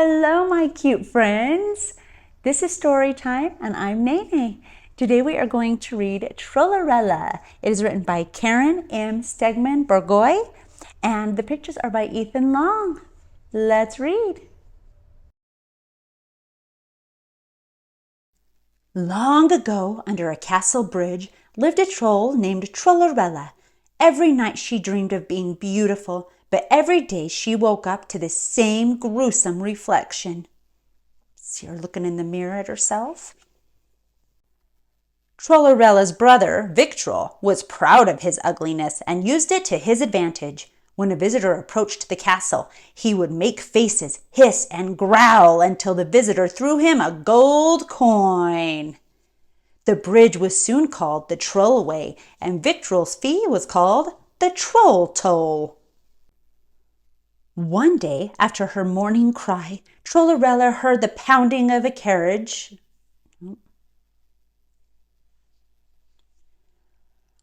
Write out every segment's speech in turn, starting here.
Hello, my cute friends. This is Story Time, and I'm Nene. Today we are going to read Trollerella. It is written by Karen M. Stegman-Bourgeois, and the pictures are by Ethan Long. Let's read. Long ago, under a castle bridge, lived a troll named Trollerella. Every night she dreamed of being beautiful, but every day she woke up to the same gruesome reflection. See her looking in the mirror at herself? Trollerella's brother, Victrol, was proud of his ugliness and used it to his advantage. When a visitor approached the castle, he would make faces, hiss, and growl until the visitor threw him a gold coin. The bridge was soon called the Trollway, and Victrol's fee was called the Troll Toll. One day, after her morning cry, Trollerella heard the pounding of a carriage.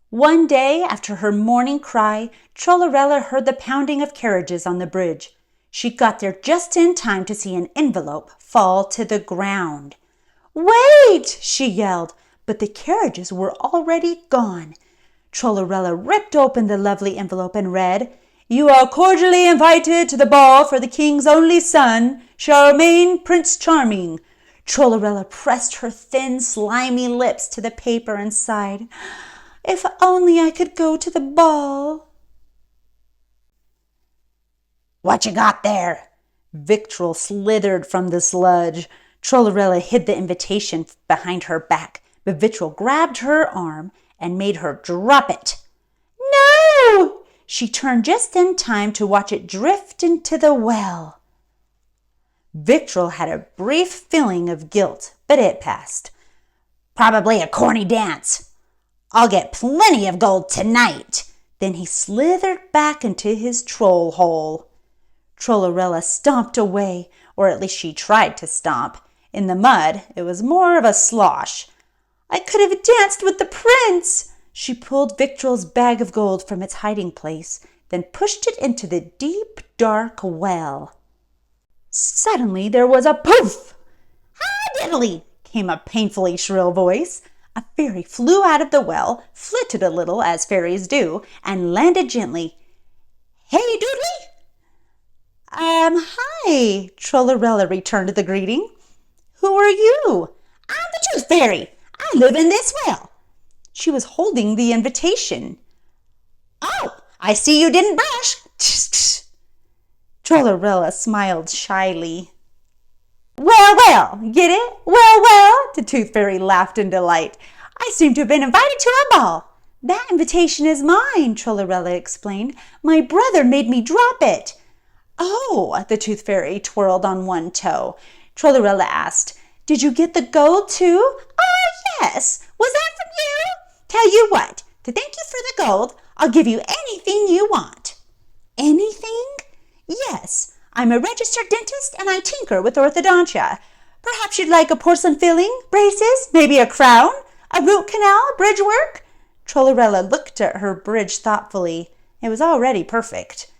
One day, after her morning cry, Trollerella heard the pounding of carriages on the bridge. She got there just in time to see an envelope fall to the ground. "Wait!" she yelled, but the carriages were already gone. Trollerella ripped open the lovely envelope and read, "You are cordially invited to the ball for the king's only son, Charming Prince Charming." Trollerella pressed her thin, slimy lips to the paper and sighed, "If only I could go to the ball." "What you got there?" Victrol slithered from the sludge. Trollerella hid the invitation behind her back, but Victrol grabbed her arm and made her drop it. "No!" She turned just in time to watch it drift into the well. Victrol had a brief feeling of guilt, but it passed. "Probably a corny dance. I'll get plenty of gold tonight." Then he slithered back into his troll hole. Trollerella stomped away, or at least she tried to stomp. In the mud, it was more of a slosh. "I could have danced with the prince." She pulled Victrol's bag of gold from its hiding place, then pushed it into the deep, dark well. Suddenly there was a poof! "Hi-diddly!" came a painfully shrill voice. A fairy flew out of the well, flitted a little, as fairies do, and landed gently. "Hey, Doodly!" Hi," Trollerella returned the greeting. "Who are you?" "I'm the Tooth Fairy. I live in this well." She was holding the invitation. "Oh, I see you didn't brush." Trollerella smiled shyly. Well, get it? Well, the Tooth Fairy laughed in delight. "I seem to have been invited to a ball." "That invitation is mine," Trollerella explained. "My brother made me drop it." "Oh," the Tooth Fairy twirled on one toe. Trollerella asked, "Did you get the gold too?" "Oh, yes. Was that from you? Tell you what, to thank you for the gold, I'll give you anything you want." "Anything?" "Yes. I'm a registered dentist and I tinker with orthodontia. Perhaps you'd like a porcelain filling, braces, maybe a crown, a root canal, bridge work?" Trollerella looked at her bridge thoughtfully. It was already perfect.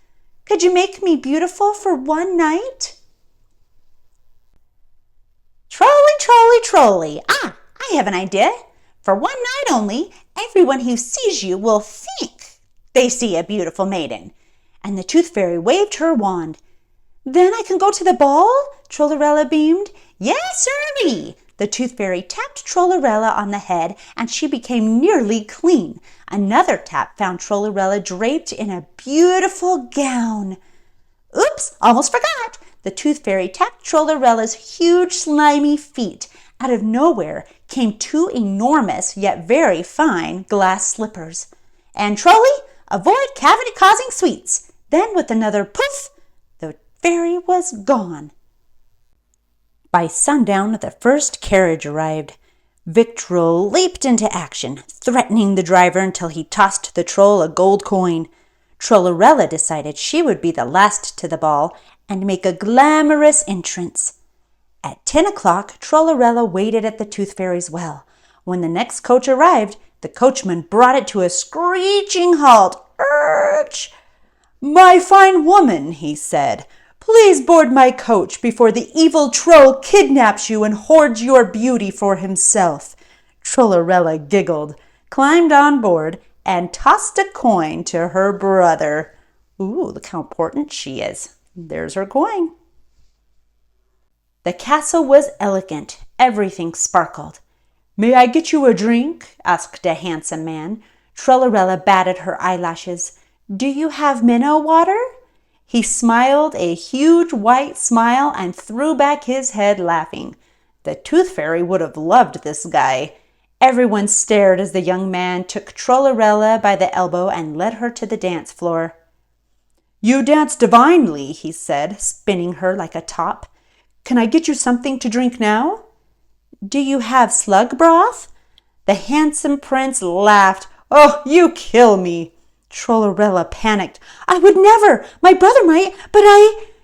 "Could you make me beautiful for one night?" Trolley. I have an idea. For one night only, everyone who sees you will think they see a beautiful maiden." And the Tooth Fairy waved her wand. "Then I can go to the ball?" Trollerella beamed. "Yes, sirree." The Tooth Fairy tapped Trollerella on the head, and she became nearly clean. Another tap found Trollerella draped in a beautiful gown. "Oops, almost forgot." The Tooth Fairy tapped Trollerella's huge, slimy feet. Out of nowhere came two enormous, yet very fine, glass slippers. "And Trolley, avoid cavity-causing sweets." Then with another poof, the fairy was gone. By sundown, the first carriage arrived. Victrol leaped into action, threatening the driver until he tossed the troll a gold coin. Trollerella decided she would be the last to the ball and make a glamorous entrance. At 10 o'clock, Trollerella waited at the Tooth Fairy's well. When the next coach arrived, the coachman brought it to a screeching halt. "Urch!" "My fine woman," he said, Please board my coach before the evil troll kidnaps you and hoards your beauty for himself." Trollerella giggled, climbed on board, and tossed a coin to her brother. Ooh, look how important she is. There's her coin. The castle was elegant. Everything sparkled. "May I get you a drink?" asked a handsome man. Trollerella batted her eyelashes. "Do you have minnow water?" He smiled a huge white smile and threw back his head laughing. The Tooth Fairy would have loved this guy. Everyone stared as the young man took Trollerella by the elbow and led her to the dance floor. "You dance divinely," he said, spinning her like a top. "Can I get you something to drink now?" "Do you have slug broth?" The handsome prince laughed. "Oh, you kill me!" Trollerella panicked. "I would never! My brother might, but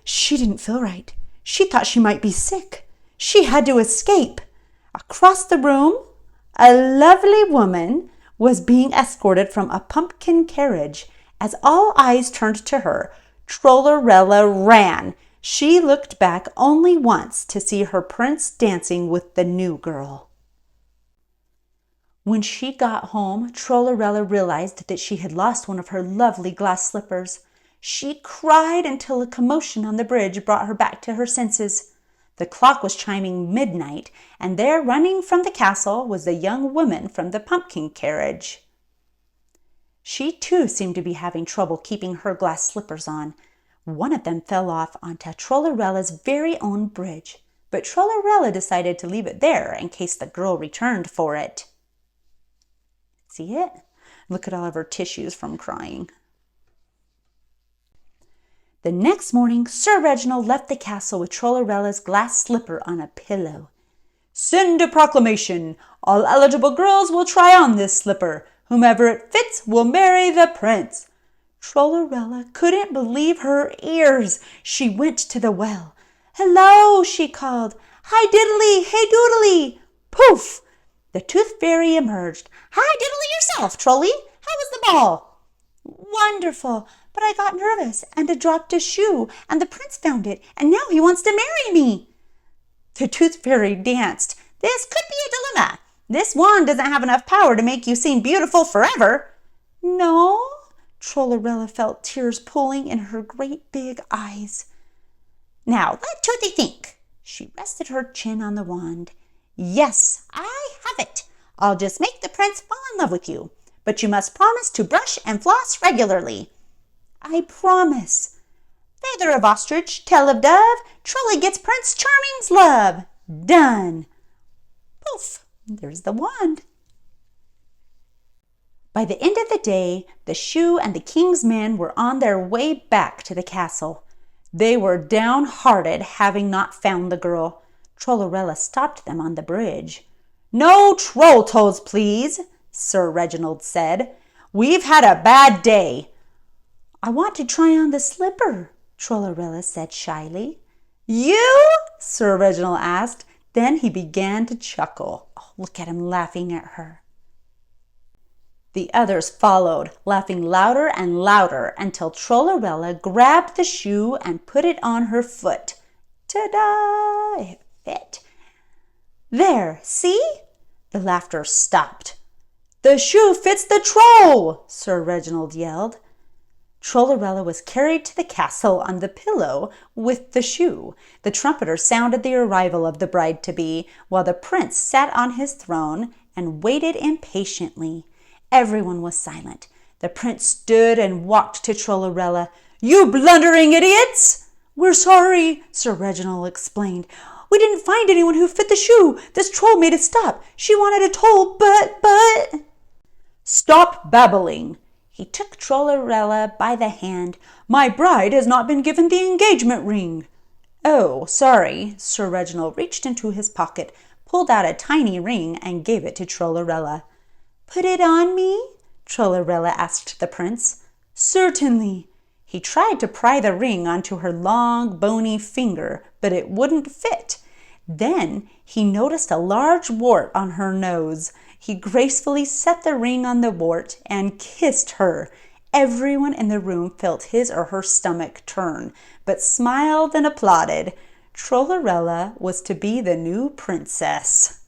She didn't feel right. She thought she might be sick. She had to escape. Across the room, a lovely woman was being escorted from a pumpkin carriage. As all eyes turned to her, Trollerella ran. She looked back only once to see her prince dancing with the new girl. When she got home, Trollerella realized that she had lost one of her lovely glass slippers. She cried until a commotion on the bridge brought her back to her senses. The clock was chiming midnight, and there, running from the castle, was the young woman from the pumpkin carriage. She too seemed to be having trouble keeping her glass slippers on. One of them fell off onto Trollerella's very own bridge, but Trollerella decided to leave it there in case the girl returned for it. See it? Look at all of her tissues from crying. The next morning, Sir Reginald left the castle with Trollerella's glass slipper on a pillow. "Send a proclamation. All eligible girls will try on this slipper. Whomever it fits will marry the prince." Trollerella couldn't believe her ears. She went to the well. "Hello," she called. "Hi diddly, hey doodly." Poof! The Tooth Fairy emerged. "Hi diddly yourself, Trolly. How was the ball?" "Wonderful, but I got nervous and I dropped a shoe and the prince found it and now he wants to marry me." The Tooth Fairy danced. "This could be a dilemma. This wand doesn't have enough power to make you seem beautiful forever." "No?" Trollerella felt tears pooling in her great big eyes. "Now let Toothy think." She rested her chin on the wand. "Yes, I have it. I'll just make the prince fall in love with you. But you must promise to brush and floss regularly." "I promise." "Feather of ostrich, tail of dove, Trolly gets Prince Charming's love." "Done." Poof, there's the wand. By the end of the day, the shoe and the king's men were on their way back to the castle. They were downhearted, having not found the girl. Trollerella stopped them on the bridge. "No troll toes, please," Sir Reginald said. "We've had a bad day." "I want to try on the slipper," Trollerella said shyly. "You?" Sir Reginald asked. Then he began to chuckle. Oh, look at him laughing at her. The others followed, laughing louder and louder until Trollerella grabbed the shoe and put it on her foot. Ta-da! It fit. "There, see?" The laughter stopped. "The shoe fits the troll!" Sir Reginald yelled. Trollerella was carried to the castle on the pillow with the shoe. The trumpeter sounded the arrival of the bride-to-be, while the prince sat on his throne and waited impatiently. Everyone was silent. The prince stood and walked to Trollerella. "You blundering idiots!" "We're sorry," Sir Reginald explained. "We didn't find anyone who fit the shoe. This troll made us stop. She wanted a toll, but—" "Stop babbling." He took Trollerella by the hand. "My bride has not been given the engagement ring." "Oh, sorry." Sir Reginald reached into his pocket, pulled out a tiny ring, and gave it to Trollerella. "Put it on me?" Trollerella asked the prince. "Certainly." He tried to pry the ring onto her long, bony finger, but it wouldn't fit. Then he noticed a large wart on her nose. He gracefully set the ring on the wart and kissed her. Everyone in the room felt his or her stomach turn, but smiled and applauded. Trollerella was to be the new princess.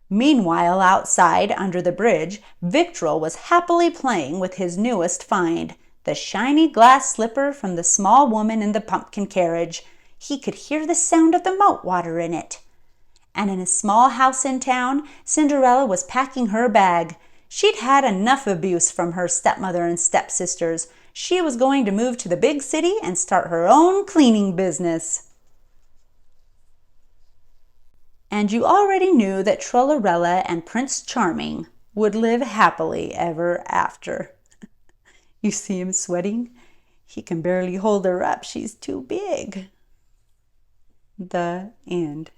Meanwhile, outside, under the bridge, Victrola was happily playing with his newest find, the shiny glass slipper from the small woman in the pumpkin carriage. He could hear the sound of the moat water in it. And in a small house in town, Cinderella was packing her bag. She'd had enough abuse from her stepmother and stepsisters. She was going to move to the big city and start her own cleaning business. And you already knew that Trollerella and Prince Charming would live happily ever after. You see him sweating? He can barely hold her up. She's too big. The end.